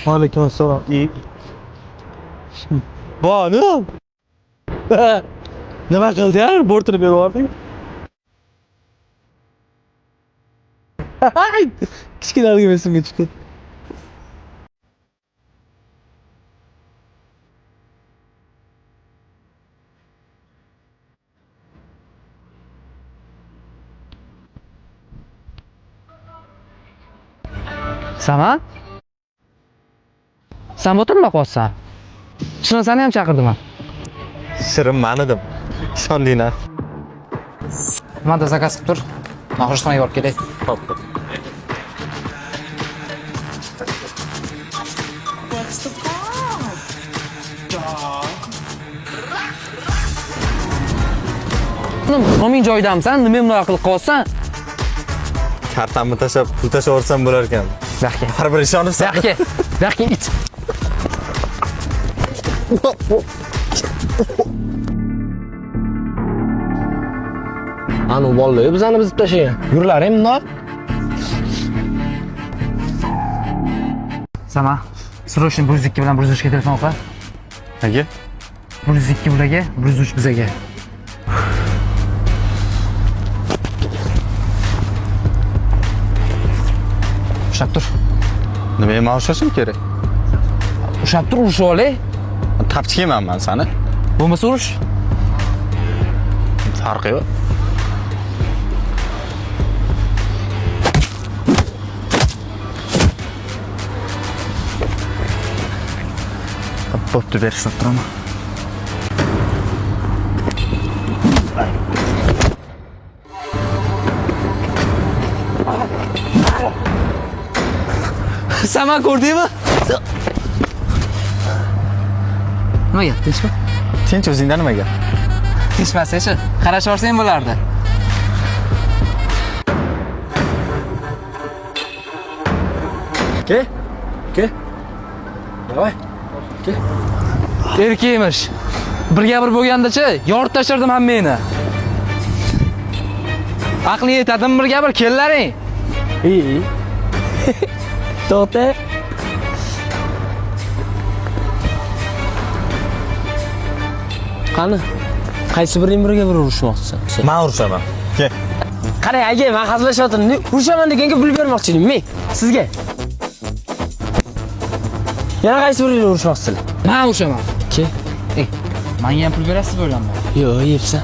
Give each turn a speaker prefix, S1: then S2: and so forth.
S1: Aleyküm assalam. İyi. Banu. Nima qildi ya? Bortini berib yubording. Kichkinaligim esimga tushdi.
S2: Sama? Sen o'tirma qolsan. Chinasani ham chaqirdim.
S1: Sirim men edim. Ishondinglar.
S2: Mana zakaz qilib tur. Noxushxonaga borib kelay.
S1: Xo'p.
S2: Nomin joyidamisan, nima bunaqa qilib qolsan?
S1: Kartamni tashlab, pul tashlaversam bo'lar ekan.
S2: Yaxki.
S1: Baribir ishonibsan.
S2: Yaxki it.
S3: Anu bolalar bizani buzib tashlagan. Yurlaring bundoq.
S2: Sama, srochni 102 bilan 103 ga telefon qil.
S1: Nega?
S2: 102 bularga, 103 bizaga. Ushlab tur.
S1: Nimaga men ushlashim kerak?
S2: Ushlab tur, urushib olay.
S1: Tapchigaman men seni.
S2: Bo'lmasa urush.
S1: Farqi yo'q. Bo'pti, berishib turaman.
S2: Sama ko'rdingmi? Nima gap, tinchmi?
S1: Tinch o'zingdan nima gap?
S2: Tinchmasa-chi, qarashib olsang bo'lardi.
S3: Ke? Davay. Ke?
S2: Erkakmish. Birga bir bo'lganda-chi, yorib tashardim hammani. Aqling yetadimi birga bir kellaring.
S3: İyi. To'xta. Qani? Qaysi biring biriga bir urushmoqchisan?
S1: Men urushaman. Ke.
S3: Qarang, aka, men hazillashyaptim. Urushaman deganga pul bermoqchi edim men sizga. Yana qaysi biringlar urushmoqchisizlar?
S2: Men urushaman.
S3: Ke?
S2: Menga ham pul berasiz bo'lanmi?
S3: Yo'q, yepsan.